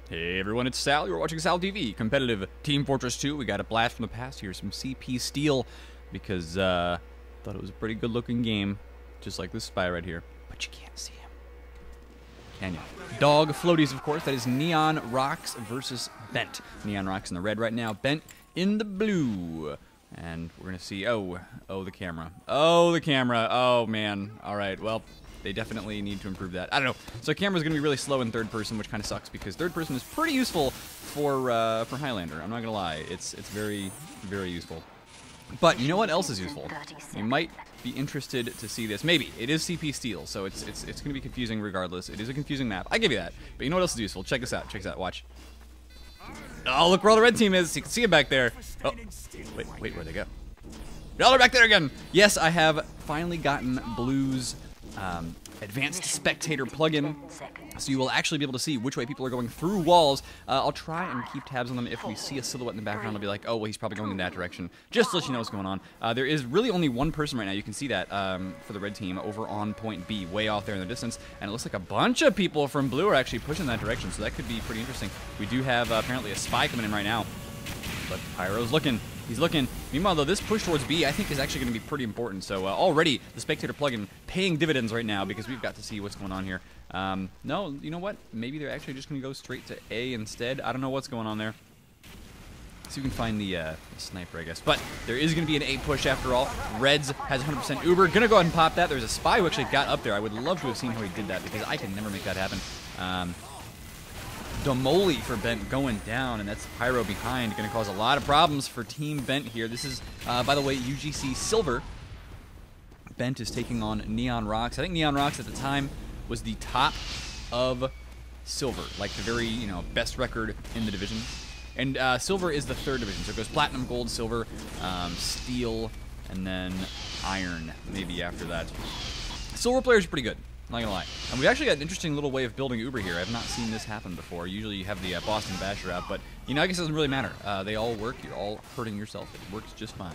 Hey everyone, it's Sal. You're watching SalTV, competitive Team Fortress 2. We got a blast from the past here, some CP Steel, because thought it was a pretty good looking game, just like this spy right here. But you can't see him, can you? Dog floaties, of course. That is Neon Rocks versus Bent. Neon Rocks in the red right now, Bent in the blue. And we're gonna see, oh, the camera. Oh, the camera. Oh, man. All right, well, they definitely need to improve that. I don't know. So camera's gonna be really slow in third person, which kind of sucks because third person is pretty useful for Highlander. I'm not gonna lie. It's very, very useful. But you know what else is useful? You might be interested to see this. Maybe it is CP Steel, so it's gonna be confusing regardless. It is a confusing map. I give you that. But you know what else is useful? Check this out. Check this out. Watch. Oh, look where all the red team is. You can see it back there. Oh, wait, where'd they go? Oh, they're back there again. Yes, I have finally gotten Blue's advanced spectator plugin, so you will actually be able to see which way people are going through walls. I'll try and keep tabs on them. If we see a silhouette in the background, I'll be like, oh, well, he's probably going in that direction, just to let you know what's going on. There is really only one person right now. You can see that for the red team over on point B, way off there in the distance, and it looks like a bunch of people from blue are actually pushing that direction, so that could be pretty interesting. We do have apparently a spy coming in right now, but Pyro's looking. He's looking. Meanwhile, though, this push towards B, I think, is actually going to be pretty important. So already, the Spectator plugin paying dividends right now because we've got to see what's going on here. No, you know what? Maybe they're actually just going to go straight to A instead. I don't know what's going on there. So you can find the sniper, I guess. But there is going to be an A push after all. Reds has 100% Uber. Going to go ahead and pop that. There's a spy who actually got up there. I would love to have seen how he did that because I can never make that happen. Demoli for Bent going down, and that's Pyro behind. Going to cause a lot of problems for Team Bent here. This is, by the way, UGC Silver. Bent is taking on Neon Rocks. I think Neon Rocks at the time was the top of Silver, like the very, best record in the division. And Silver is the third division, so it goes Platinum, Gold, Silver, Steel, and then Iron, maybe after that. Silver players are pretty good. Not gonna lie. And we've actually got an interesting little way of building Uber here. I've not seen this happen before. Usually you have the Boston Basher out, but, I guess it doesn't really matter. They all work. You're all hurting yourself. It works just fine.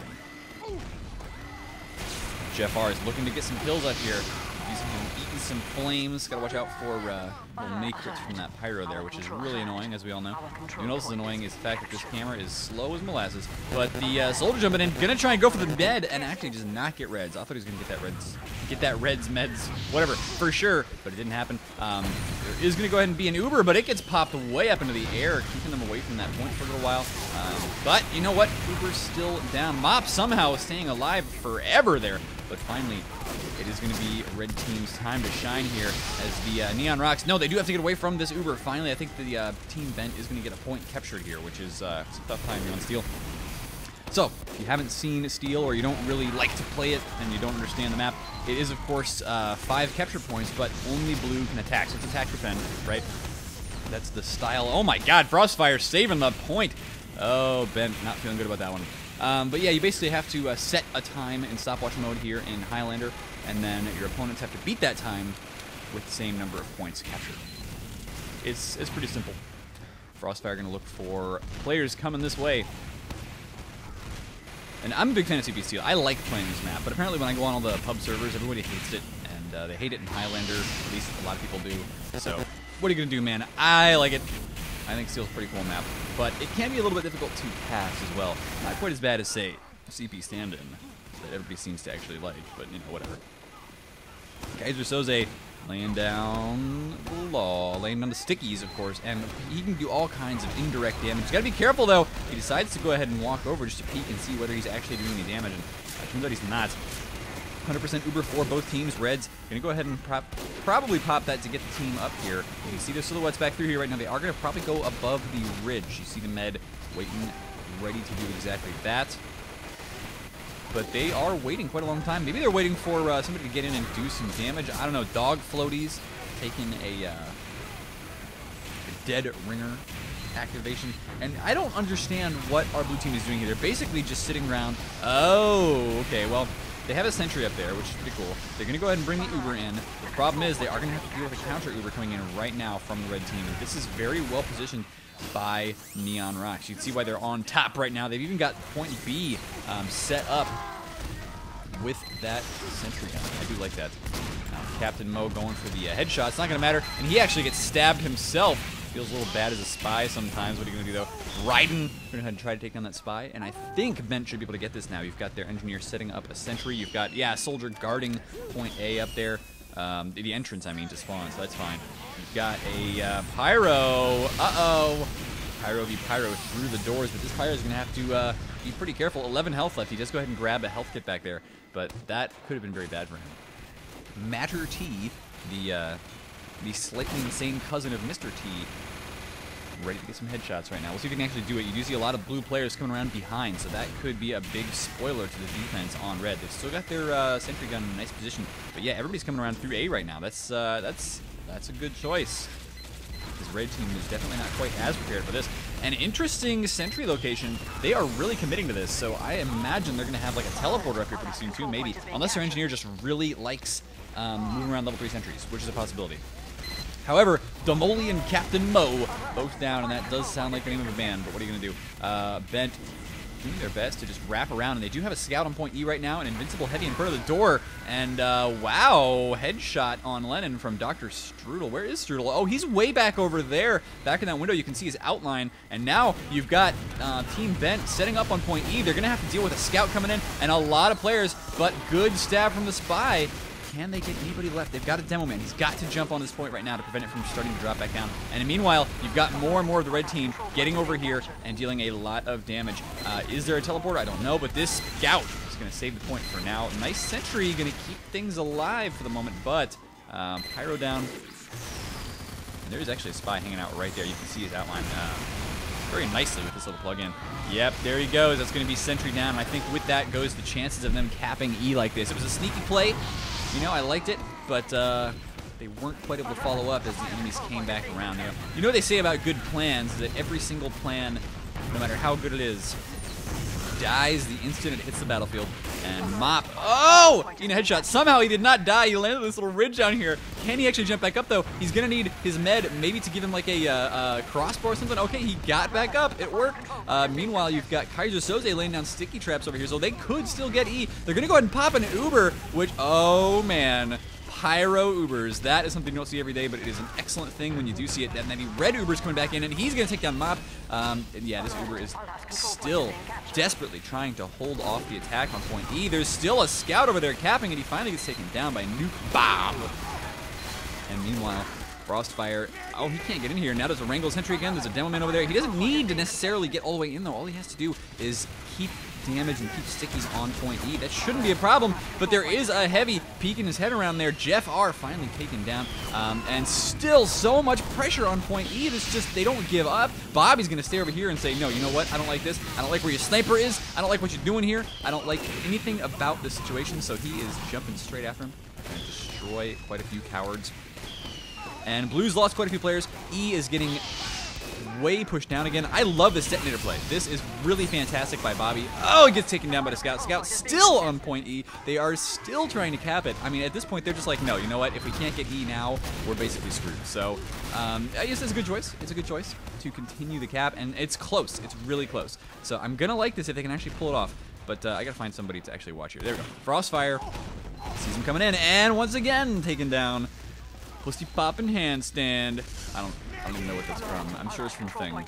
Jeff R is looking to get some kills up here. He's eating some flames. Gotta watch out for little matrix from that Pyro there, which is really annoying, as we all know. You know what else is annoying is the fact that this camera is slow as molasses. But the soldier jumping in, gonna try and go for the med and actually just not get reds. I thought he was gonna get that reds, meds, whatever, for sure, but it didn't happen. There is gonna go ahead and be an Uber, but it gets popped way up into the air, keeping them away from that point for a little while. But you know what? Uber's still down. Mop somehow staying alive forever there. But finally, it is going to be Red Team's time to shine here as the Neon Rocks. No, they do have to get away from this Uber. Finally, I think the Team Bent is going to get a point captured here, which is a tough time here on Steel. So, if you haven't seen Steel or you don't really like to play it and you don't understand the map, it is, of course, 5 capture points, but only blue can attack. So it's attack defend, right? That's the style. Oh my god, Frostfire saving the point. Oh, Bent, not feeling good about that one. But yeah, you basically have to set a time in stopwatch mode here in Highlander, and then your opponents have to beat that time with the same number of points captured. It's pretty simple. Frostfire going to look for players coming this way. And I'm a big fan of CP Steel. I like playing this map, but apparently when I go on all the pub servers, everybody hates it, and they hate it in Highlander. At least a lot of people do. So what are you going to do, man? I like it. I think Steel's a pretty cool map, but it can be a little bit difficult to pass as well. Not quite as bad as, say, CP Stand-In, that everybody seems to actually like, but, whatever. Kaiser Soze laying down the law, laying down the stickies, of course, and he can do all kinds of indirect damage. You gotta be careful, though. He decides to go ahead and walk over just to peek and see whether he's actually doing any damage, and it turns out he's not. 100% Uber for both teams. Reds gonna go ahead and probably pop that to get the team up here. You see the silhouettes back through here right now. They are gonna probably go above the ridge. You see the med waiting, ready to do exactly that. But they are waiting quite a long time. Maybe they're waiting for somebody to get in and do some damage. I don't know. Dog floaties taking a dead ringer activation. And I don't understand what our blue team is doing here. They're basically just sitting around. Oh, okay. Well, they have a sentry up there, which is pretty cool. They're going to go ahead and bring the Uber in. The problem is they are going to have to deal with a counter Uber coming in right now from the red team. And this is very well positioned by Neon Rocks. You can see why they're on top right now. They've even got point B set up with that sentry gun. I do like that. Captain Mo going for the headshot. It's not going to matter. And he actually gets stabbed himself Feels a little bad as a spy sometimes. What are you going to do, though? Raiden, we're going to go ahead and try to take down that spy. And I think Bent should be able to get this now. You've got their engineer setting up a sentry. You've got, yeah, soldier guarding point A up there. The entrance, I mean, to spawn, so that's fine. You've got a Pyro. Uh-oh. Pyro v. Pyro through the doors, but this Pyro is going to have to be pretty careful. 11 health left. He does go ahead and grab a health kit back there, but that could have been very bad for him. Matter T, the slightly insane cousin of Mr. T, ready to get some headshots right now. We'll see if he can actually do it. You do see a lot of blue players coming around behind, so that could be a big spoiler to the defense on red. They've still got their sentry gun in a nice position, but yeah, everybody's coming around through A right now. That's a good choice. This red team is definitely not quite as prepared for this. An interesting sentry location. They are really committing to this, so I imagine they're going to have like a teleporter up here pretty soon too, maybe. Unless their engineer just really likes moving around level 3 sentries, which is a possibility. However, Domoli and Captain Mo both down, and that does sound like the name of a band, but what are you going to do? Bent doing their best to just wrap around, and they do have a scout on point E right now, an invincible heavy in front of the door, and wow, headshot on Lennon from Dr. Strudel. Where is Strudel? Oh, he's way back over there. Back in that window, you can see his outline, and now you've got Team Bent setting up on point E. They're going to have to deal with a scout coming in, and a lot of players, but good stab from the spy. Can they get anybody left? They've got a demo man. He's got to jump on this point right now to prevent it from starting to drop back down. And meanwhile, you've got more and more of the red team getting over here and dealing a lot of damage. Is there a teleporter? I don't know, but this scout is going to save the point for now. Nice sentry, going to keep things alive for the moment, but Pyro down. And there's actually a spy hanging out right there. You can see his outline very nicely with this little plug-in. Yep, there he goes. That's going to be sentry down. And I think with that goes the chances of them capping E like this. It was a sneaky play. You know, I liked it, but they weren't quite able to follow up as the enemies came back around. You know what they say about good plans, is that every single plan, no matter how good it is, dies the instant it hits the battlefield. And Mop, oh! In a headshot. Somehow he did not die. He landed on this little ridge down here. Can he actually jump back up, though? He's going to need his med, maybe to give him like a crossbow or something. Okay, he got back up. It worked. Meanwhile, you've got Kaiser Soze laying down sticky traps over here, so they could still get E. They're going to go ahead and pop an Uber, which, oh, man. Pyro Ubers. That is something you don't see every day, but it is an excellent thing when you do see it. And then the red Uber's coming back in, and he's going to take down Mop. And yeah, this Uber is still desperately trying to hold off the attack on point E. There's still a scout over there capping, and he finally gets taken down by Nuke Bomb. And meanwhile, Frostfire, oh, he can't get in here. Now there's a Wrangle sentry again. There's a demo man over there. He doesn't need to necessarily get all the way in, though. All he has to do is keep damage and keep stickies on point E. That shouldn't be a problem, but there is a heavy peeking his head around there. Jeff R finally taken down, and still so much pressure on point E. It's just, they don't give up. Bobby's going to stay over here and say, no, you know what? I don't like this. I don't like where your sniper is. I don't like what you're doing here. I don't like anything about this situation, so he is jumping straight after him and destroy quite a few cowards. And Blue's lost quite a few players. E is getting way pushed down again. I love this detonator play. This is really fantastic by Bobby. Oh, he gets taken down by the scout. Scout still on point E. They are still trying to cap it. I mean, at this point, they're just like, no, you know what? If we can't get E now, we're basically screwed. So, I guess it's a good choice. It's a good choice to continue the cap, and it's close. It's really close. So I'm going to like this if they can actually pull it off. But I got to find somebody to actually watch here. There we go. Frostfire. Sees him coming in, and once again, taken down. Pussy poppin' handstand. I don't even know what that's from. I'm sure it's from Thing.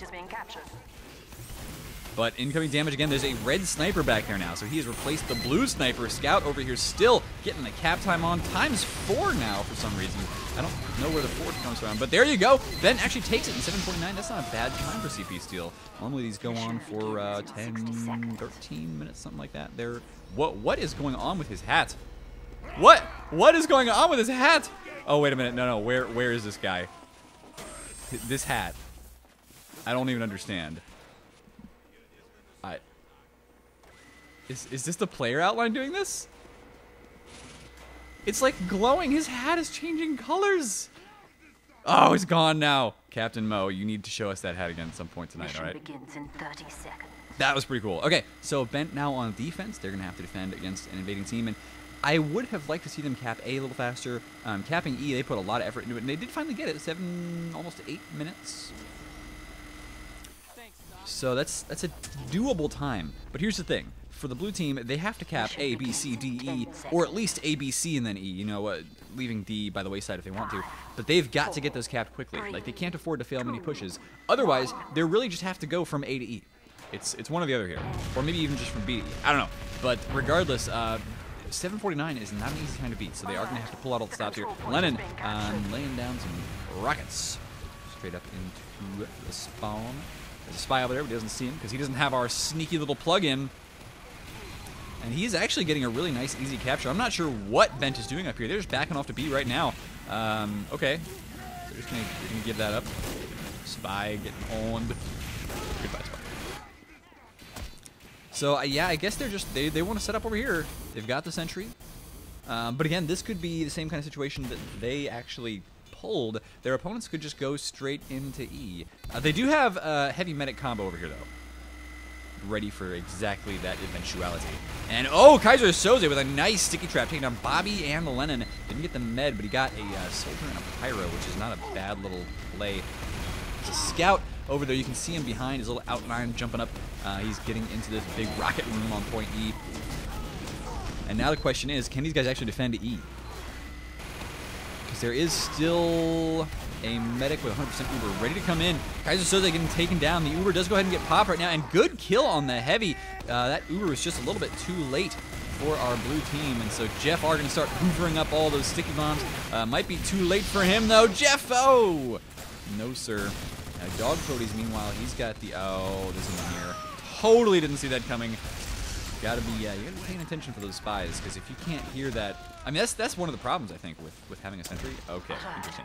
But incoming damage again. There's a red sniper back there now, so he has replaced the blue sniper. Scout over here still getting the cap time on. Times 4 now for some reason. I don't know where the 4 comes from, but there you go. Ben actually takes it in 7:49. That's not a bad time for CP Steel. Normally these go on for 10, 13 minutes, something like that. What is going on with his hat? What is going on with his hat? Oh, wait a minute. No. Where is this guy? This hat. I don't even understand. Is this the player outline doing this? It's like glowing. His hat is changing colors. Oh, it's gone now. Captain Mo, you need to show us that hat again at some point tonight, all right? Begins in 30 seconds. That was pretty cool. Okay, so Bent now on defense. They're going to have to defend against an invading team, and I would have liked to see them cap A a little faster. Capping E, they put a lot of effort into it, and they did finally get it. Almost 8 minutes. So that's a doable time. But here's the thing. For the blue team, they have to cap A, B, C, D, E, or at least A, B, C, and then E. You know, leaving D by the wayside if they want to. But they've got to get those capped quickly. Like, they can't afford to fail many pushes. Otherwise, they really just have to go from A to E. It's one or the other here. Or maybe even just from B to E. I don't know. But regardless, 749 is not an easy time to beat, so they are going to have to pull out all the stops here. Lennon laying down some rockets straight up into the spawn. There's a spy over there, but he doesn't see him because he doesn't have our sneaky little plug-in. And he's actually getting a really nice, easy capture. I'm not sure what Bent is doing up here. They're just backing off to B right now. Okay. So just gonna give that up. Spy getting owned. Goodbye, Spy. So, yeah, I guess they're just, they want to set up over here. They've got the sentry. But again, this could be the same kind of situation that they actually pulled. Their opponents could just go straight into E. They do have a heavy medic combo over here, though. Ready for exactly that eventuality. And, oh, Kaiser Soze with a nice sticky trap, taking down Bobby and Lennon. Didn't get the med, but he got a soldier and a pyro, which is not a bad little play. There's a scout over there. You can see him behind his little outline jumping up. He's getting into this big rocket room on point E. And now the question is, can these guys actually defend E? Because there is still a medic with 100% Uber ready to come in. Kaiser Soze getting taken down. The Uber does go ahead and get popped right now, and good kill on the heavy. That Uber was just a little bit too late for our blue team, and so Jeff are going to start hoovering up all those sticky bombs. Might be too late for him, though. Jeff, oh! No, sir. Dog Toadies, meanwhile, he's got the, oh, this is in here. Totally didn't see that coming. Gotta be, you gotta be paying attention for those spies, because if you can't hear that, I mean, that's one of the problems, I think, with having a sentry. Okay, interesting.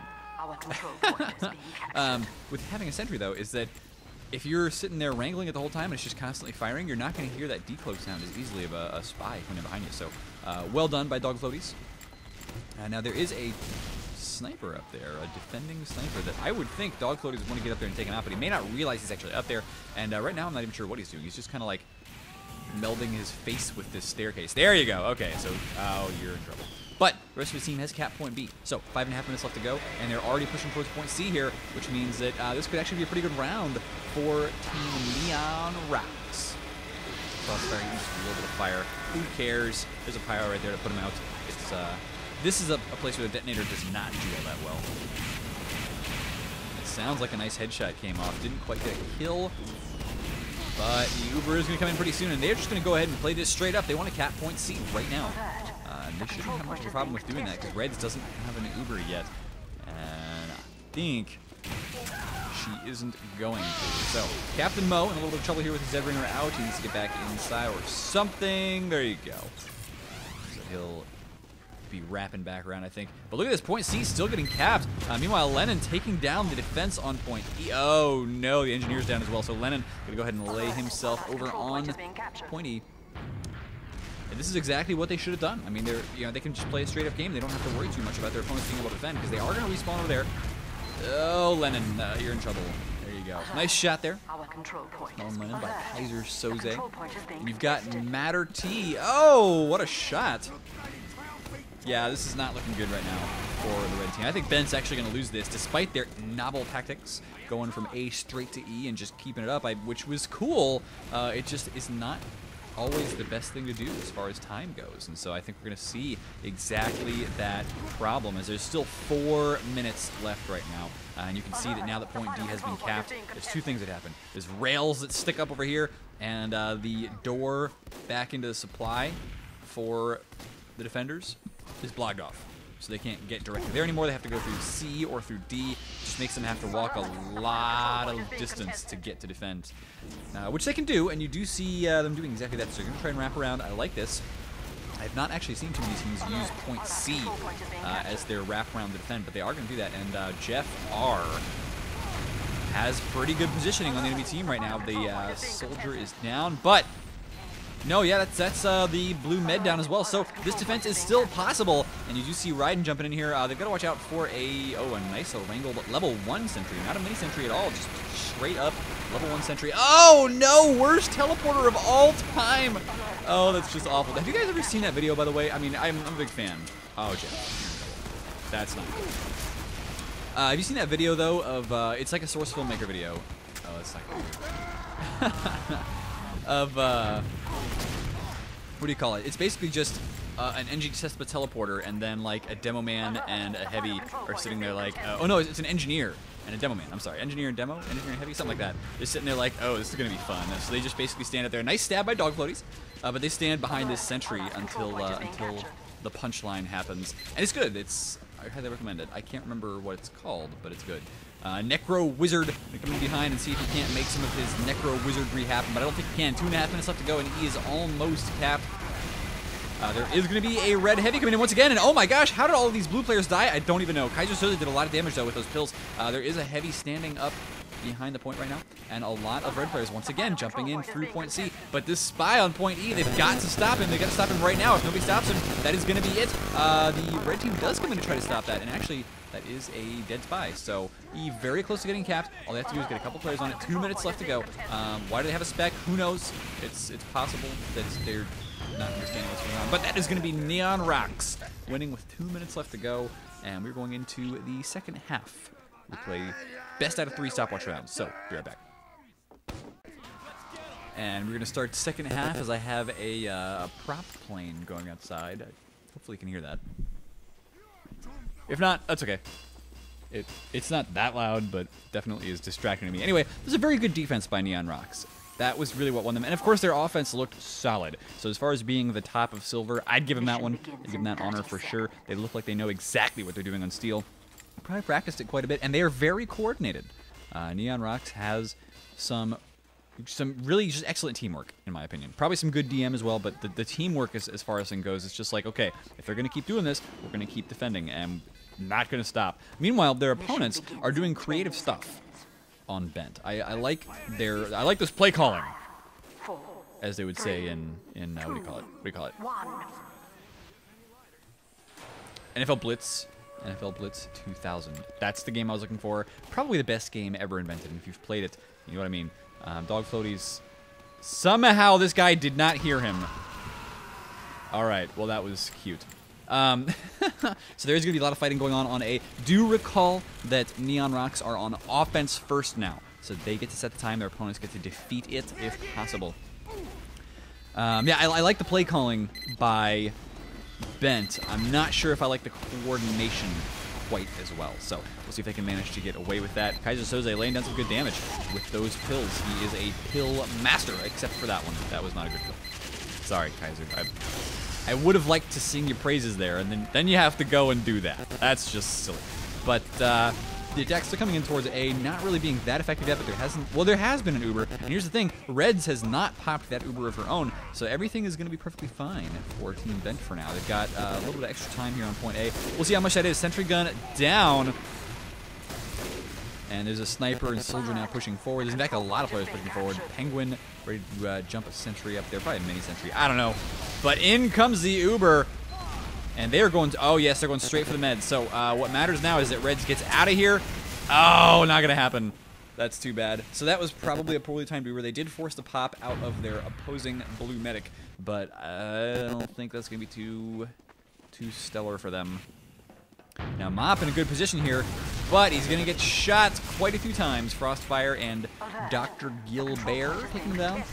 With having a sentry, though, is that if you're sitting there wrangling it the whole time and it's just constantly firing, you're not going to hear that decloak sound as easily of a spy coming in behind you. So, well done by Dog Floaties. Now, there is a sniper up there, a defending sniper that I would think Dog Floaties would want to get up there and take him out, but he may not realize he's actually up there. And right now, I'm not even sure what he's doing. He's just kind of like melding his face with this staircase. There you go. Okay, so, oh, you're in trouble. But the rest of the team has capped point B. So 5.5 minutes left to go, and they're already pushing towards point C here, which means that this could actually be a pretty good round for Team Neon Rocks. Crossfire uses a little bit of fire. Who cares? There's a pyro right there to put him out. It's this is a place where the detonator does not do all that well. It sounds like a nice headshot came off. Didn't quite get a kill. But the Uber is going to come in pretty soon, and they're just going to go ahead and play this straight up. They want to cap point C right now. They shouldn't have much of a problem with doing that because Reds doesn't have an Uber yet. And I think she isn't going to. So, Captain Mo in a little bit of trouble here with his Zed Ringer out. He needs to get back inside or something. There you go. So he'll be wrapping back around, I think. But look at this, point C still getting capped. Meanwhile, Lennon taking down the defense on point E. Oh, no, the engineer's down as well. So Lennon going to go ahead and lay himself over on point E. And this is exactly what they should have done. I mean, they can just play a straight-up game. They don't have to worry too much about their opponents being able to defend because they are going to respawn over there. Oh, Lennon, you're in trouble. There you go. Nice shot there. Lennon by Kaiser Soze. And you've got Matter T. Oh, what a shot. Yeah, this is not looking good right now for the red team. I think Ben's actually going to lose this despite their novel tactics going from A straight to E and just keeping it up, which was cool. It just is not always the best thing to do as far as time goes, and so I think we're going to see exactly that problem as there's still 4 minutes left right now, and you can see that now that point D has been capped, there's two things that happen. There's rails that stick up over here, and the door back into the supply for the defenders is blocked off. So they can't get directly there anymore. They have to go through C or through D. Just makes them have to walk a lot of distance to get to defend, which they can do, and you do see them doing exactly that. So they're going to try and wrap around. I like this. I have not actually seen too many teams use point C as their wrap around to defend, but they are going to do that. And Jeff R has pretty good positioning on the enemy team right now. The soldier is down, but no, yeah, that's the blue med down as well. So this defense is still possible, and you do see Raiden jumping in here. They've got to watch out for a nice little wrangled level 1 sentry. Not a mini sentry at all, just straight up level 1 sentry. Oh no, worst teleporter of all time. Oh, that's just awful. Have you guys ever seen that video, by the way? I mean, I'm a big fan. Oh, Jeff, that's not good. Have you seen that video though of it's like a Source Filmmaker video? Oh, that's not good. Of what do you call it? It's basically just an NG sets up a teleporter, and then like a demo man and a heavy are sitting there like, oh no, it's an engineer and a demo man. I'm sorry, engineer and demo, engineer and heavy, something like that. They're sitting there like, oh, this is gonna be fun. So they just basically stand up there. Nice stab by dog floaties, but they stand behind this sentry until the punchline happens, and it's good. I highly recommend it. I can't remember what it's called, but it's good. Necro Wizard coming behind and see if he can't make some of his Necro Wizardry happen, but I don't think he can. 2.5 minutes left to go, and he is almost capped. There is going to be a red heavy coming in once again, and oh my gosh, how did all of these blue players die? I don't even know. Kaiser Soze did a lot of damage, though, with those pills. There is a heavy standing up behind the point right now, and a lot of red players once again jumping in through point C. But this spy on point E, they've got to stop him. They've got to stop him right now. If nobody stops him, that is going to be it. The red team does come in to try to stop that, and actually, that is a dead spy. So E very close to getting capped. All they have to do is get a couple players on it. 2 minutes left to go. Why do they have a spec? Who knows? It's possible that they're not understanding what's going on. But that is going to be Neon Rocks winning with 2 minutes left to go, and we're going into the second half. We play best out of 3 stopwatch rounds. So be right back. And we're going to start second half as I have a prop plane going outside. Hopefully you can hear that. If not, that's okay. It's not that loud, but definitely is distracting to me. Anyway, there's a very good defense by Neon Rocks. That was really what won them. And of course, their offense looked solid. So as far as being the top of silver, I'd give them that one. I'd give them that honor for sure. They look like they know exactly what they're doing on steel. Probably practiced it quite a bit, and they are very coordinated. Neon Rocks has some really just excellent teamwork, in my opinion. Probably some good DM as well, but the teamwork, as far as thing goes, it's just like, okay, if they're going to keep doing this, we're going to keep defending, and not going to stop. Meanwhile, their opponents are doing creative stuff on Bent. I like this play calling, as they would say in what do you call it? NFL Blitz 2000. That's the game I was looking for. Probably the best game ever invented. And if you've played it, you know what I mean. Dog floaties. Somehow this guy did not hear him. All right. Well, that was cute. So there's going to be a lot of fighting going on A. Do recall that Neon Rocks are on offense first now. So they get to set the time. Their opponents get to defeat it if possible. Yeah, I like the play calling by Bent. I'm not sure if I like the coordination quite as well. So we'll see if they can manage to get away with that. Kaiser Soze laying down some good damage with those pills. He is a pill master, except for that one. That was not a good pill. Sorry, Kaiser. I would have liked to sing your praises there, and then you have to go and do that. That's just silly. But the attacks are coming in towards A, not really being that effective yet, but there has been an Uber. And here's the thing, Reds has not popped that Uber of her own, so everything is going to be perfectly fine for Team Bent for now. They've got a little bit of extra time here on point A. We'll see how much that is. Sentry gun down. And there's a sniper and soldier now pushing forward. There's in fact a lot of players pushing forward. Penguin ready to jump a sentry up there. Probably a mini sentry. I don't know. But in comes the Uber. And they're going to, oh yes, they're going straight for the meds. So what matters now is that Reds gets out of here. Oh, not going to happen. That's too bad. So that was probably a poorly timed Uber. They did force the pop out of their opposing blue medic. But I don't think that's going to be too stellar for them. Now Mop in a good position here, but he's going to get shot quite a few times. Frostfire and Dr. Gilbert taking him down.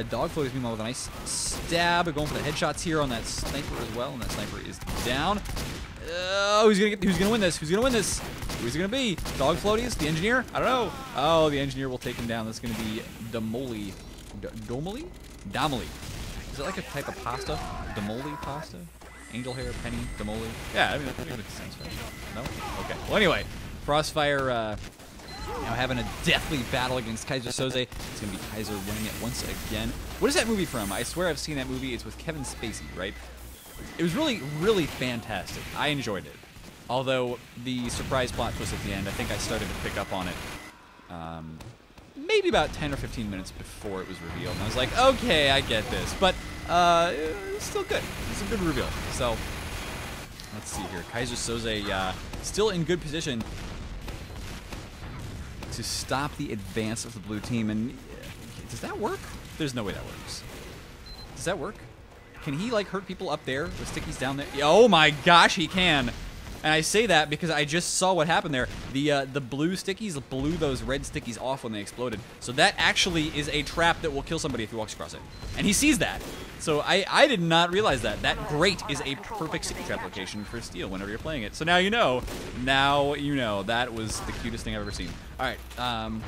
Dog floaties meanwhile with a nice stab. Going for the headshots here on that sniper as well, and that sniper is down. Who's gonna win this? Who's gonna win this? Who's it gonna be? Dog floaties? The engineer? I don't know. Oh, the engineer will take him down. That's gonna be Domoli. Domoli? Domoli. Is it like a type of pasta? Domoli pasta? Angel hair, penny, Domoli. Yeah, I mean, that makes sense, right? No? Okay. Well, anyway, Frostfire now having a deathly battle against Kaiser Soze. It's going to be Kaiser winning it once again. What is that movie from? I swear I've seen that movie. It's with Kevin Spacey, right? It was really, really fantastic. I enjoyed it. Although the surprise plot twist at the end, I think I started to pick up on it maybe about 10 or 15 minutes before it was revealed. And I was like, okay, I get this. But it's still good. It's a good reveal. So let's see here. Kaiser Soze still in good position to stop the advance of the blue team. And does that work? There's no way that works. Does that work? Can he like hurt people up there with stickies down there? Oh my gosh, he can. And I say that because I just saw what happened there. The blue stickies blew those red stickies off when they exploded. So that actually is a trap that will kill somebody if he walks across it. And he sees that. So I did not realize that. That grate is a perfect sticky trap location for steel whenever you're playing it. So now you know. Now you know. That was the cutest thing I've ever seen. All right.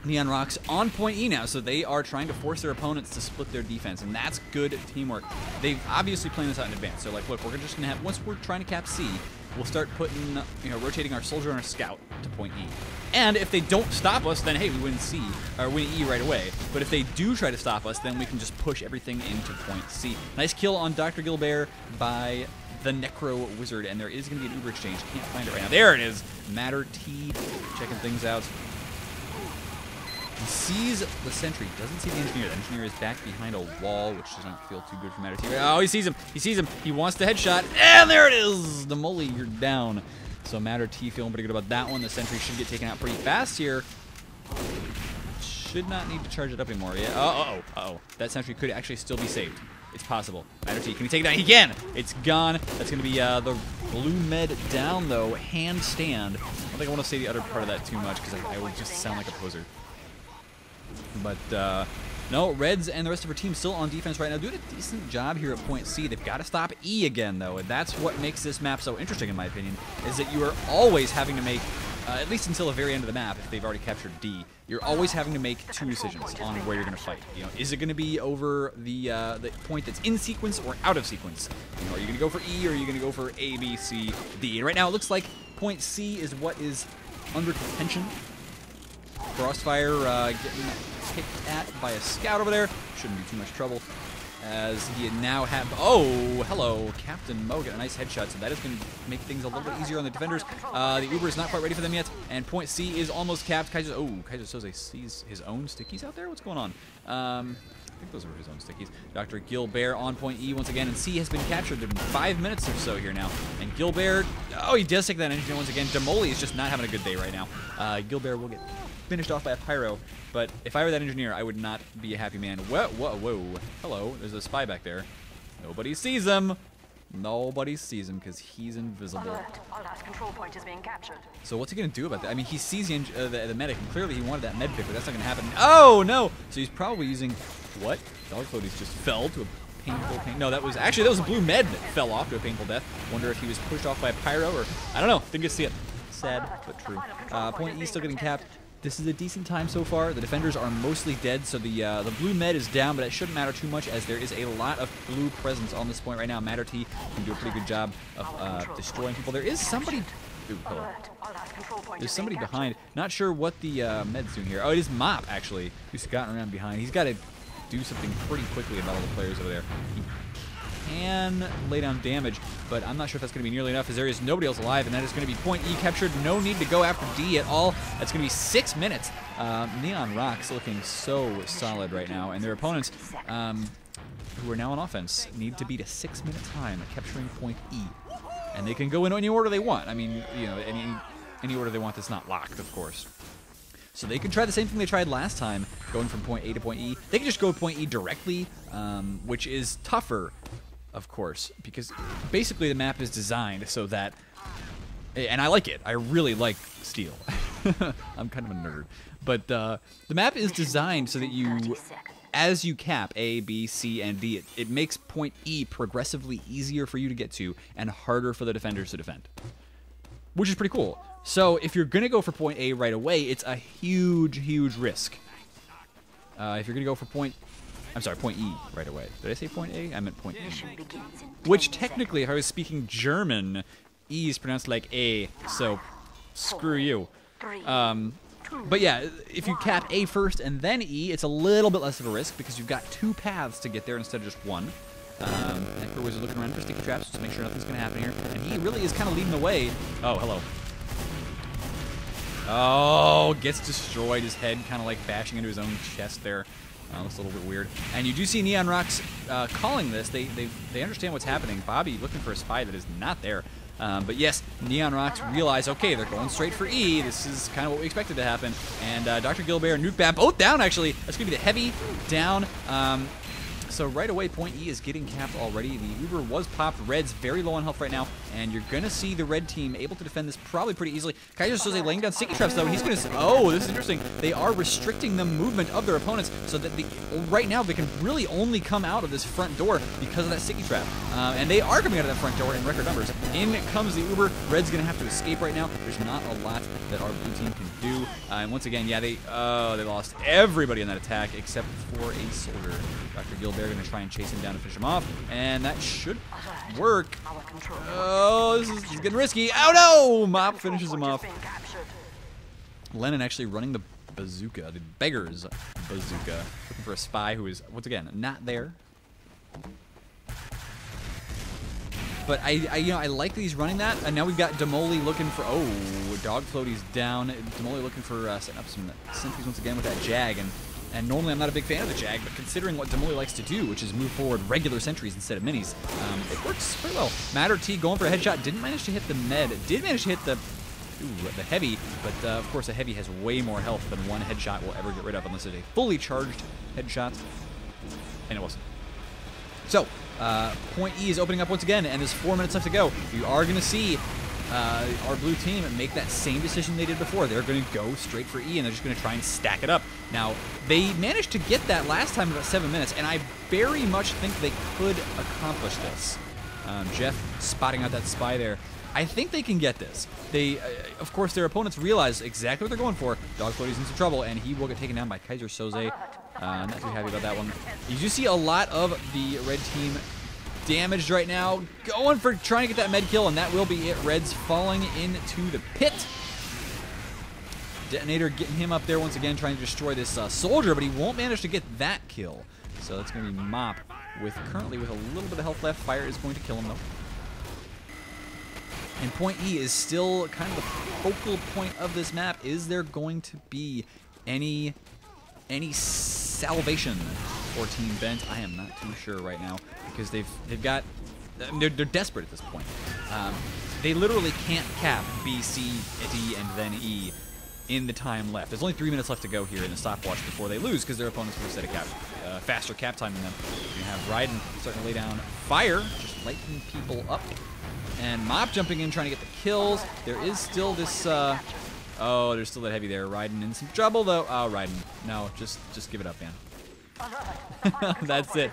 Neon Rocks on point E now, so they are trying to force their opponents to split their defense, and that's good teamwork. They've obviously planned this out in advance. So like, look, we're just gonna have, once we're trying to cap C, we'll start putting, rotating our soldier and our scout to point E. And if they don't stop us, then hey, we win C, or win E right away. But if they do try to stop us, then we can just push everything into point C. Nice kill on Dr. Gilbert by the Necro Wizard, and there is gonna be an Uber exchange. Can't find it right now. There it is. Matter T, checking things out. He sees the sentry, doesn't see the engineer. The engineer is back behind a wall, which does not feel too good for Matter T. Oh, he sees him. He sees him. He wants the headshot, and there it is. The Molly, you're down. So Matter T feeling pretty good about that one. The sentry should get taken out pretty fast here. Should not need to charge it up anymore. Yeah. Uh-oh. That sentry could actually still be saved. It's possible. Matter T, can he take it down? He can. It's gone. That's going to be the blue med down, though. Handstand. I don't think I want to say the other part of that too much because I would just sound like a poser. But, no, Reds and the rest of our team still on defense right now. Doing a decent job here at point C. They've got to stop E again, though. And that's what makes this map so interesting, in my opinion, is that you are always having to make, at least until the very end of the map, if they've already captured D, you're always having to make two decisions on where you're going to fight. Is it going to be over the point that's in sequence or out of sequence? Are you going to go for E or are you going to go for A, B, C, D? And right now, it looks like point C is what is under contention. Crossfire getting picked at by a scout over there. Shouldn't be too much trouble as he now have... Oh, hello, Captain Mo getting a nice headshot. So that is going to make things a little bit easier on the defenders. The Uber is not quite ready for them yet. And point C is almost capped. Kaiser Soze sees his own stickies out there? What's going on? I think those were his own stickies. Dr. Gilbert on point E once again, and C has been captured in 5 minutes or so here now. And Gilbert, oh, he does take that engineer once again. Demoli is just not having a good day right now. Gilbert will get finished off by a pyro, but if I were that engineer, I would not be a happy man. Whoa. Hello, there's a spy back there. Nobody sees him. Nobody sees him because he's invisible. Control point is being captured. So what's he going to do about that? I mean, he sees the medic, and clearly he wanted that med pick, but that's not going to happen. Oh, no! So he's probably using... What? Dog floaties just fell to a painful pain. No, that was a blue med that fell off to a painful death. Wonder if he was pushed off by a pyro or... I don't know. Didn't get to see it. Sad, but true. Point E still getting capped. This is a decent time so far. The defenders are mostly dead, so the blue med is down, but it shouldn't matter too much as there is a lot of blue presence on this point right now. Matter T can do a pretty good job of destroying people. There is somebody... Ooh, hello. There's somebody behind. Not sure what the med's doing here. Oh, it is Mop, actually, who's gotten around behind. He's got to do something pretty quickly about all the players over there. He can lay down damage, but I'm not sure if that's going to be nearly enough as there is nobody else alive, and that is going to be point E captured. No need to go after D at all. That's going to be 6 minutes. Neon Rocks looking so solid right now, and their opponents, who are now on offense, need to beat a 6-minute time at capturing point E. And they can go in any order they want. I mean, any order they want that's not locked, of course. So they can try the same thing they tried last time, going from point A to point E. They can just go point E directly, which is tougher, of course, because basically the map is designed so that, and I like it. I really like Steel. I'm kind of a nerd. But the map is designed so that you, as you cap A, B, C, and D, it makes point E progressively easier for you to get to and harder for the defenders to defend, which is pretty cool. So if you're going to go for point A right away, it's a huge, huge risk. If you're going to go for point E right away. Did I say point A? I meant point E. Which technically, if I was speaking German, E is pronounced like A, so screw you. But yeah, if you cap A first and then E, it's a little bit less of a risk because you've got 2 paths to get there instead of just one. Necro Wizard looking around for sticky traps to make sure nothing's going to happen here. And he really is kind of leading the way. Oh, hello. Oh, gets destroyed. His head kind of like bashing into his own chest there. Looks a little bit weird. And you do see Neon Rocks calling this. They understand what's happening. Bobby looking for a spy that is not there. But yes, Neon Rocks realize, okay, they're going straight for E. This is kind of what we expected to happen. And Dr. Gilbert and Nuke Bat both down, actually. That's going to be the heavy down. So right away, point E is getting capped already. The Uber was popped. Red's very low on health right now, and you're going to see the red team able to defend this probably pretty easily. Kaiser Soze laying down sticky traps, though. He's going to... Oh, this is interesting. They are restricting the movement of their opponents so that right now they can really only come out of this front door because of that sticky trap. And they are coming out of that front door in record numbers. In comes the Uber. Red's going to have to escape right now. There's not a lot that our blue team can do. And once again, yeah, they lost everybody in that attack except for a soldier. Dr. Gilbert going to try and chase him down to finish him off, and that should work. Oh, this is getting risky. Oh no! Mop finishes him off. Lennon actually running the bazooka, the beggar's bazooka, looking for a spy who is, once again, not there. But I like that he's running that, and now we've got Demoli looking for, Dog Floaty's down. Demoli looking for setting up some sentries once again with that Jag, and normally I'm not a big fan of the Jag, but considering what Demoli likes to do, which is move forward regular sentries instead of minis, it works pretty well. Matter T going for a headshot, didn't manage to hit the med, did manage to hit the heavy, but of course a heavy has way more health than one headshot will ever get rid of unless it's a fully charged headshot, and it wasn't. So, point E is opening up once again, and there's 4 minutes left to go. You are going to see our blue team make that same decision they did before. They're going to go straight for E, and they're just going to try and stack it up. Now, they managed to get that last time about 7 minutes, and I very much think they could accomplish this. Jeff spotting out that spy there. I think they can get this. They, of course, their opponents realize exactly what they're going for. Dog Floaty's in some trouble, and he will get taken down by Kaiser Soze. Not too happy about that one. You do see a lot of the red team damaged right now, going for trying to get that med kill, and that will be it. Red's falling into the pit. Detonator getting him up there once again, trying to destroy this soldier, but he won't manage to get that kill. So that's going to be Mop currently with a little bit of health left. Fire is going to kill him though. And point E is still kind of the focal point of this map. Is there going to be any salvation for Team Bent? I am not too sure right now because they're desperate at this point. They literally can't cap B, C, D, and then E in the time left. There's only 3 minutes left to go here in the stopwatch before they lose because their opponents will set a faster cap time than them. You have Raiden starting to lay down fire, just lighting people up. And Mop jumping in, trying to get the kills. There is still this, there's still that heavy there. Raiden in some trouble, though. Oh, Raiden. No, just give it up, man. That's it.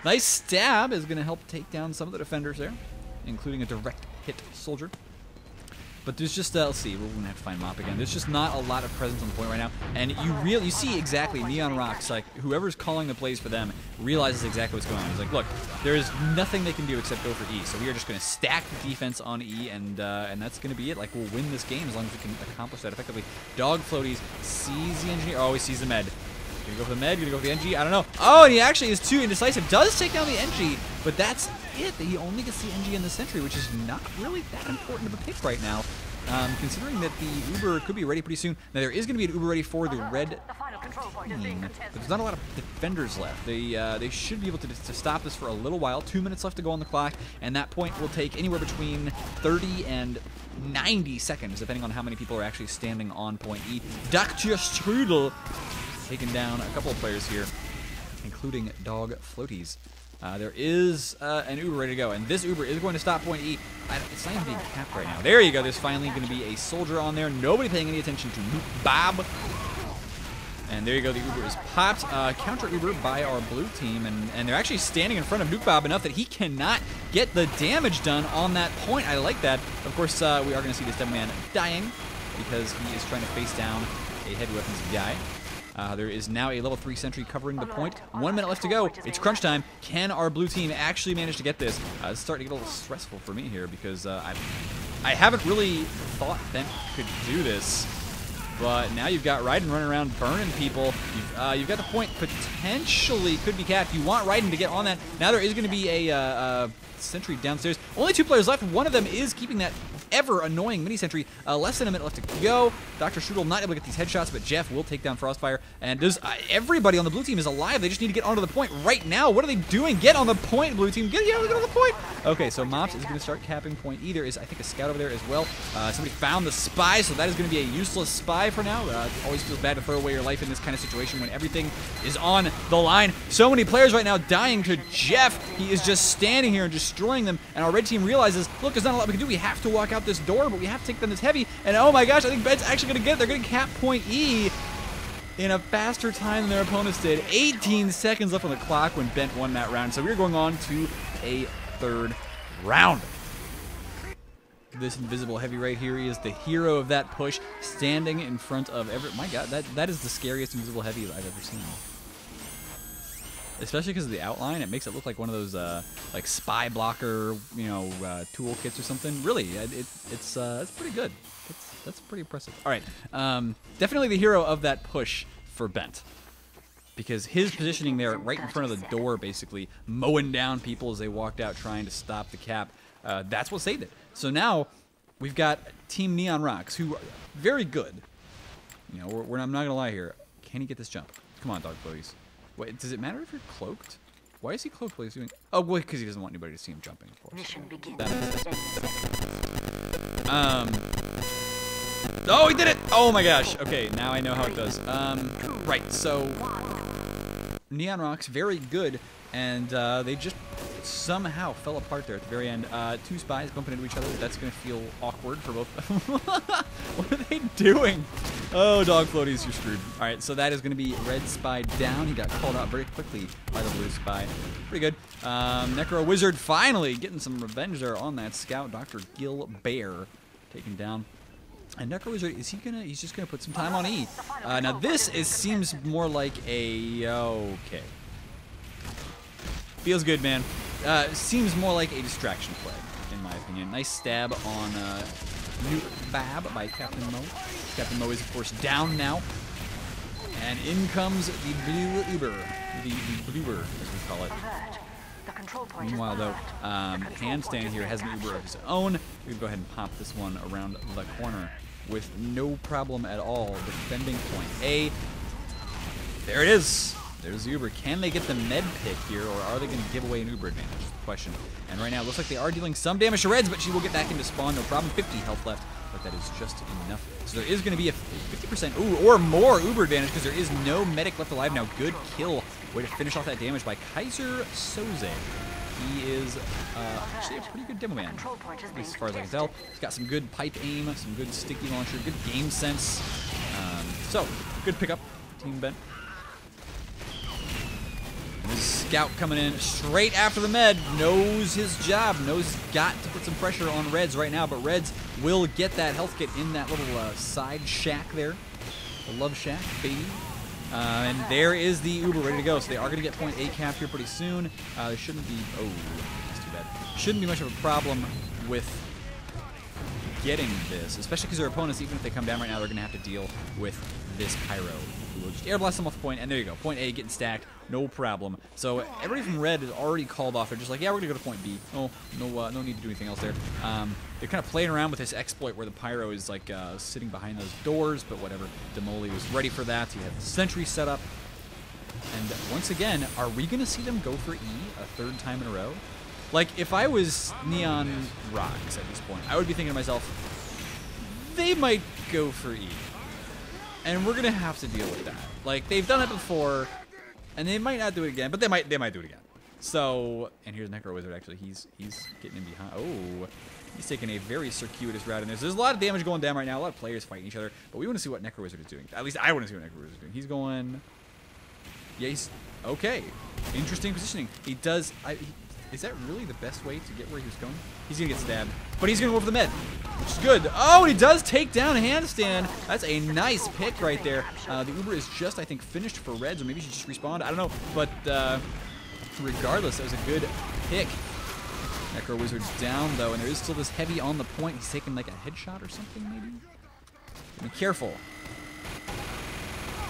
Nice stab is going to help take down some of the defenders there, including a direct hit soldier. But there's just, let's see, we're going to have to find Mop again. There's just not a lot of presence on the point right now. And you see exactly Neon Rocks, like, whoever's calling the plays for them realizes exactly what's going on. He's like, look, there is nothing they can do except go for E. So we are just going to stack the defense on E, and that's going to be it. Like, we'll win this game as long as we can accomplish that effectively. Dog Floaties sees the engineer. Oh, he sees the med. Gonna go for the med, gonna go for the NG, I don't know. Oh, and he actually is too indecisive. Does take down the NG, but that's it. He only gets the NG in the sentry, which is not really that important of a pick right now, considering that the Uber could be ready pretty soon. Now, there is going to be an Uber ready for the red team, but there's not a lot of defenders left. They should be able to stop this for a little while. 2 minutes left to go on the clock, and that point will take anywhere between 30 and 90 seconds, depending on how many people are actually standing on point E. Dr. Strudel taking down a couple of players here, including Dog Floaties. There is an Uber ready to go, and this Uber is going to stop point E. It's not even being capped right now. There you go. There's finally going to be a soldier on there. Nobody paying any attention to Nuke Bob. And there you go. The Uber is popped. Counter Uber by our blue team, and they're actually standing in front of Nuke Bob enough that he cannot get the damage done on that point. I like that. Of course, we are going to see this dead man dying because he is trying to face down a heavy weapons guy. There is now a level 3 sentry covering the point. 1 minute left to go. It's crunch time. Can our blue team actually manage to get this? It's starting to get a little stressful for me here because I haven't really thought Bent could do this. But now you've got Raiden running around burning people. You've got the point potentially could be capped. You want Raiden to get on that. Now there is going to be a sentry downstairs. Only 2 players left. One of them is keeping that ever annoying mini sentry. Less than a minute left to go. Dr. Strudel not able to get these headshots, but Jeff will take down Frostfire. And does everybody on the blue team is alive. They just need to get onto the point right now. What are they doing? Get on the point, blue team. Get on the point. Okay, so Mops is going to start capping point E. There is, I think, a scout over there as well. Somebody found the spy, so that is going to be a useless spy for now. It always feels bad to throw away your life in this kind of situation when everything is on the line. So many players right now dying to Jeff. He is just standing here and destroying them, and our red team realizes, look, there's not a lot we can do. We have to walk out this door, but we have to take them this heavy, and oh my gosh, I think Ben's actually going to get it. They're going to cap point E in a faster time than their opponents did. 18 seconds left on the clock when Bent won that round, so we're going on to a 3rd round. This invisible heavy right here, he is the hero of that push, standing in front of my god, that is the scariest invisible heavy I've ever seen. Especially because of the outline, it makes it look like one of those like spy blocker, toolkits or something. Really, it's pretty good. That's pretty impressive. All right, definitely the hero of that push for Bent, because his positioning there, right in front of the door, basically mowing down people as they walked out trying to stop the cap. That's what saved it. So now we've got Team Neon Rocks, who are very good. I'm not gonna lie here. Can he get this jump? Come on, dog floaties. Wait, does it matter if you're cloaked? Why is he cloaked while he's doing? Oh, wait, because he doesn't want anybody to see him jumping, of course. Mission begins. Oh, he did it! Oh my gosh. Okay, now I know how it does. Right. So Neon Rocks very good, and they just somehow fell apart there at the very end. 2 spies bumping into each other. That's going to feel awkward for both of them. What are they doing? Oh, dog floaties, you're screwed. All right, so that is going to be red spy down. He got called out very quickly by the blue spy. Pretty good. Necro Wizard finally getting some revenge there on that scout. Dr. Gil Bear taken down. And Necro Wizard, he's just gonna put some time on E. Now this seems more like a, okay. Feels good, man. Seems more like a distraction play, in my opinion. Nice stab on New Fab by Captain Mo. Captain Mo is, of course, down now. And in comes the blue Uber. The Blueber, as we call it. Meanwhile, though, Handstand here has an Uber of his own. We can go ahead and pop this one around the corner with no problem at all. Defending point A. There it is. There's the Uber. Can they get the med pick here, or are they going to give away an Uber advantage? Is the question. And right now, it looks like they are dealing some damage to Reds, but she will get back into spawn. No problem. 50 health left, but that is just enough. So there is going to be a 50% or more Uber advantage because there is no medic left alive now. Good kill. Way to finish off that damage by Kaiser Soze. He is actually a pretty good demo man, at least as far as I can tell. He's got some good pipe aim, some good sticky launcher, good game sense. So, good pickup, Team Bent. And this scout coming in straight after the med, knows his job, knows he's got to put some pressure on Reds right now, but Reds will get that health kit in that little side shack there. The love shack, baby. And there is the Uber ready to go. So they are going to get point A cap here pretty soon. There shouldn't be... Oh, that's too bad. Shouldn't be much of a problem with getting this, especially because their opponents, even if they come down right now, they're going to have to deal with this Pyro. We'll just air blast them off the point, and there you go. Point A getting stacked, no problem. So everybody from Red is already called off. They're just like, yeah, we're going to go to point B. Oh, no need to do anything else there. They're kind of playing around with this exploit where the Pyro is like sitting behind those doors, but whatever. Demoli was ready for that. He had the sentry set up. And once again, are we going to see them go for E a 3rd time in a row? Like, if I was Neon Rocks at this point, I would be thinking to myself, they might go for E. And we're going to have to deal with that. Like, they've done it before, and they might not do it again, but they might do it again. So, and here's Necro Wizard, actually. He's getting in behind. Oh, he's taking a very circuitous route in there. So there's a lot of damage going down right now, a lot of players fighting each other, but we want to see what Necro Wizard is doing. At least I want to see what Necro Wizard is doing. He's going... Yeah, he's... Okay. Interesting positioning. He does... Is that really the best way to get where he was going? He's going to get stabbed, but he's going to go for the med, which is good. Oh, he does take down a handstand. That's a nice pick right there. The Uber is just, I think, finished for Reds, or maybe she just respawned. I don't know, but regardless, that was a good pick. Necro Wizard's down, though, and there is still this heavy on the point. He's taking, like, a headshot or something, maybe? Be careful.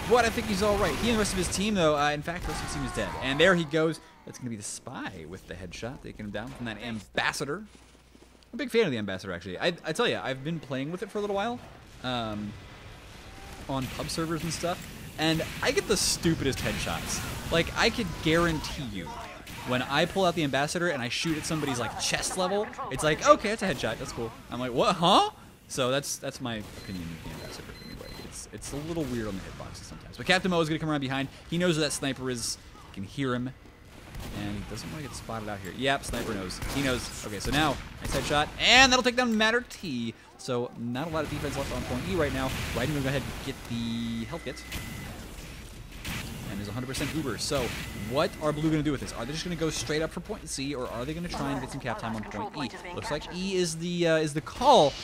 but I think he's all right. He and the rest of his team, though, in fact, the rest of his team is dead. And there he goes. That's going to be the spy with the headshot, taking him down from that ambassador. I'm a big fan of the ambassador, actually. I tell you, I've been playing with it for a little while on pub servers and stuff, and I get the stupidest headshots. Like, I could guarantee you, when I pull out the ambassador and I shoot at somebody's like chest level, it's like, okay, that's a headshot. That's cool. I'm like, what? Huh? So that's my opinion of the ambassador. Anyway, it's a little weird on the hitboxes sometimes. But Captain Mo is gonna come around behind. He knows where that sniper is. He can hear him, and he doesn't want to get spotted out here. Yep, sniper knows. He knows. Okay, so now nice headshot, and that'll take down Matter T. So not a lot of defense left on point E right now. Ryden will go ahead and get the health kit. And there's 100% Uber. So what are Blue going to do with this? Are they just going to go straight up for point C, or are they going to try and get some cap time on point E? Looks like E is the call,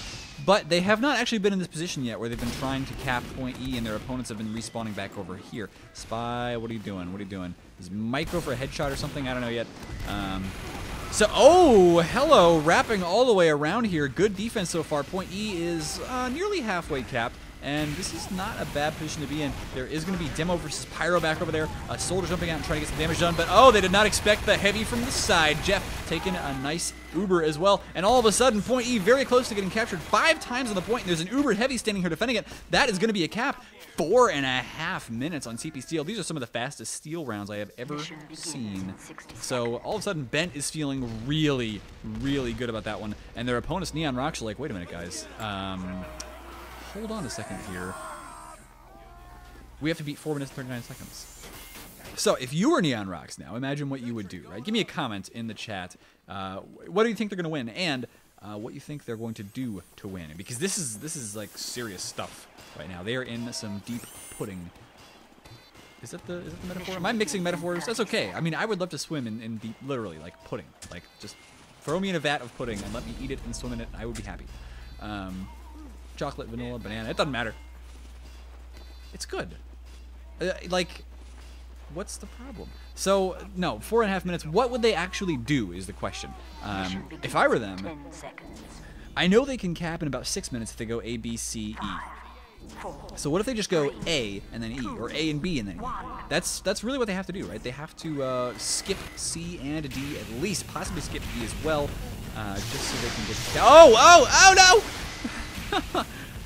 but they have not actually been in this position yet where they've been trying to cap point E, and their opponents have been respawning back over here. Spy, what are you doing? What are you doing? Is Mike go for a headshot or something? I don't know yet. So, oh, hello, wrapping all the way around here. Good defense so far. Point E is nearly halfway capped. And this is not a bad position to be in. There is going to be Demo versus Pyro back over there. A Soldier jumping out and trying to get some damage done. But, oh, they did not expect the heavy from the side. Jeff taking a nice Uber as well. And all of a sudden, Point E very close to getting captured 5 times on the point. And there's an Uber heavy standing here defending it. That is going to be a cap. 4.5 minutes on CP Steel. These are some of the fastest steel rounds I have ever seen. So, all of a sudden, Bent is feeling really, really good about that one. And their opponents, Neon Rocks, are like, wait a minute, guys. Hold on a second here. We have to beat 4 minutes and 39 seconds. So if you were Neon Rocks now, imagine what you would do, right? Give me a comment in the chat. What do you think they're going to win, and what you think they're going to do to win? Because this is like serious stuff right now. They are in some deep pudding. Is that the metaphor? Am I mixing metaphors? That's okay. I mean, I would love to swim in deep, literally, like pudding. Like, just throw me in a vat of pudding and let me eat it and swim in it, and I would be happy. Chocolate, vanilla, banana. It doesn't matter. It's good. Like, what's the problem? So, no, 4.5 minutes. What would they actually do is the question. If I were them, I know they can cap in about 6 minutes if they go A, B, C, E. So what if they just go A and then E, or A and B and then E? That's really what they have to do, right? They have to skip C and D at least, possibly skip E as well, just so they can get... Oh no!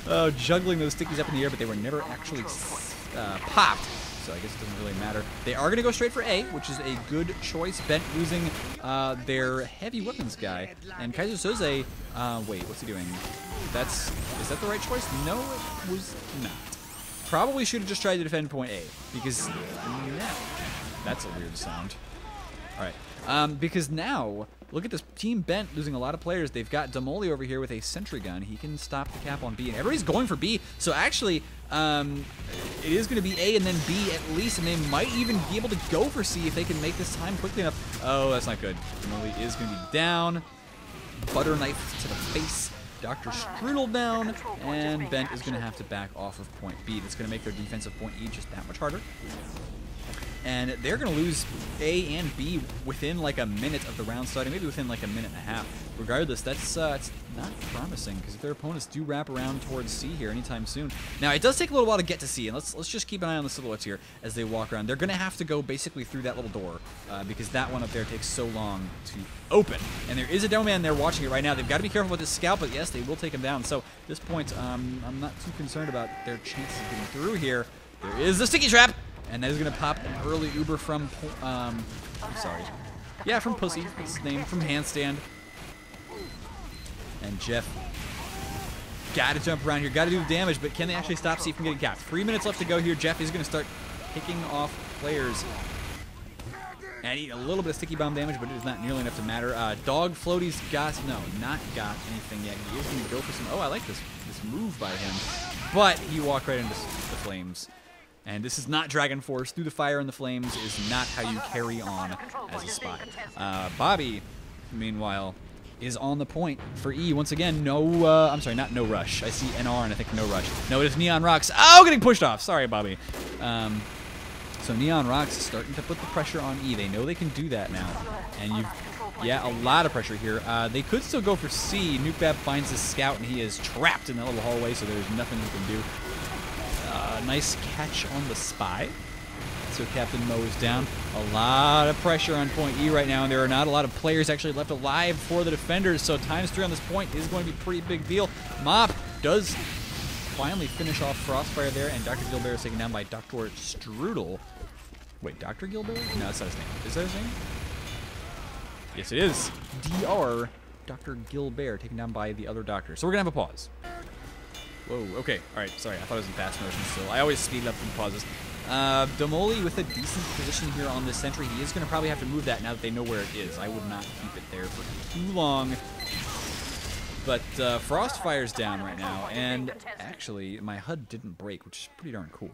Oh, juggling those stickies up in the air, but they were never actually popped, so I guess it doesn't really matter. They are going to go straight for A, which is a good choice. Bent losing their heavy weapons guy, and Kaiser Soze, wait, what's he doing? Is that the right choice? No, it was not. Probably should have just tried to defend point A, because that's a weird sound. All right, because now, look at this team Bent losing a lot of players. They've got Demoli over here with a sentry gun. He can stop the cap on B, and everybody's going for B. So actually, it is going to be A and then B at least, and they might even be able to go for C if they can make this time quickly enough. Oh, that's not good. Demoli is going to be down. Butter knife to the face. Dr. Strudel down, and Bent is going to have to back off of point B. That's going to make their defensive point E just that much harder. And they're going to lose A and B within like a minute of the round starting, maybe within like a minute and a half. Regardless, that's it's not promising, because if their opponents do wrap around towards C here anytime soon. Now, it does take a little while to get to C, and let's just keep an eye on the silhouettes here as they walk around. They're going to have to go basically through that little door, because that one up there takes so long to open. And there is a demo man there watching it right now. They've got to be careful with this scout, but yes, they will take him down. So at this point, I'm not too concerned about their chances of getting through here. There is the sticky trap! And that is going to pop an early Uber from, I'm sorry. Yeah, from Pussy. That's his name. From Handstand. And Jeff got to jump around here. Got to do the damage, but can they actually stop C from getting capped? 3 minutes left to go here. Jeff is going to start picking off players. And eat a little bit of sticky bomb damage, but it is not nearly enough to matter. Dog Floaty's not got anything yet. He is going to go for some... Oh, I like this move by him. But he walked right into the flames. And this is not Dragon Force. Through the fire and the flames is not how you carry on as a spy. Bobby, meanwhile, is on the point for E. Once again, I'm sorry, not no rush. I see NR and I think no rush. No, it is Neon Rocks. Oh, getting pushed off. Sorry, Bobby. So Neon Rocks is starting to put the pressure on E. They know they can do that now. And a lot of pressure here. They could still go for C. Nukebab finds his scout and he is trapped in that little hallway, so there's nothing he can do. nice catch on the spy. So Captain Mo is down. A lot of pressure on point E right now, and there are not a lot of players actually left alive for the defenders, so ×3 on this point is going to be a pretty big deal. Mop does finally finish off Frostfire there, and Dr. Gilbert is taken down by Dr. Strudel. Wait, Dr. Gilbert? No, that's not his name. Is that his name? Yes, it is. Dr. Dr. Gilbert taken down by the other doctor. So we're going to have a pause. Whoa, okay. All right, sorry. I thought it was in fast motion still. I always speed up in pauses. Demoli with a decent position here on this sentry. He is going to probably have to move that now that they know where it is. I would not keep it there for too long. But Frostfire's down right now, and actually my HUD didn't break, which is pretty darn cool.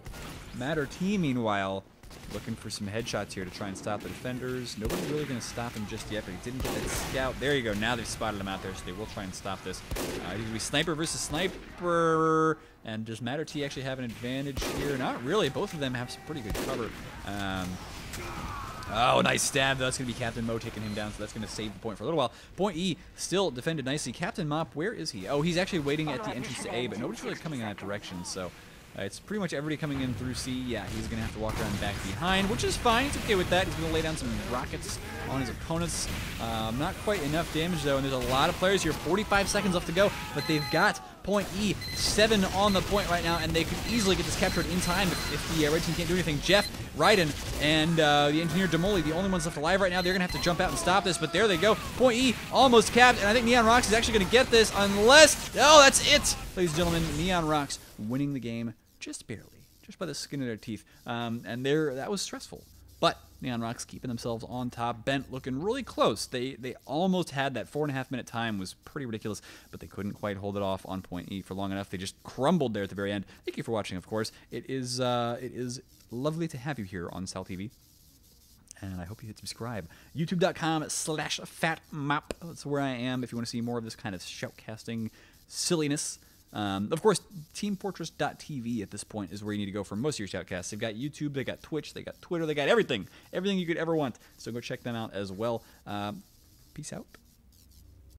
Matter T, meanwhile, looking for some headshots here to try and stop the defenders. Nobody's really going to stop him just yet, but he didn't get that scout. There you go. Now they've spotted him out there, so they will try and stop this. It's going to be sniper versus sniper. And does Matter T actually have an advantage here? Not really. Both of them have some pretty good cover. Oh, nice stab. That's going to be Captain Mo taking him down, so that's going to save the point for a little while. Point E still defended nicely. Captain Mop, where is he? Oh, he's actually waiting at the entrance to A, but nobody's really coming in that direction, so... it's pretty much everybody coming in through C. Yeah, he's going to have to walk around back behind, which is fine. He's okay with that. He's going to lay down some rockets on his opponents. Not quite enough damage, though, and there's a lot of players here. 45 seconds left to go, but they've got point E 7 on the point right now, and they could easily get this captured in time if the red team can't do anything. Jeff, Raiden, and the engineer Demoli, the only ones left alive right now. They're going to have to jump out and stop this, but there they go. Point E almost capped, and I think Neon Rocks is actually going to get this unless... Oh, that's it! Ladies and gentlemen, Neon Rocks winning the game. Just barely, just by the skin of their teeth, and that was stressful. But Neon Rocks keeping themselves on top. Bent looking really close. They almost had that 4.5 minute time, was pretty ridiculous, but they couldn't quite hold it off on point E for long enough. They just crumbled there at the very end. Thank you for watching, of course. It is lovely to have you here on SalTV. And I hope you hit subscribe. YouTube.com/fatmop. That's where I am if you want to see more of this kind of shoutcasting silliness. Of course, TeamFortress.tv at this point is where you need to go for most of your shoutcasts. They've got YouTube, they got Twitch, they got Twitter, they got everything. Everything you could ever want. So go check them out as well. Peace out.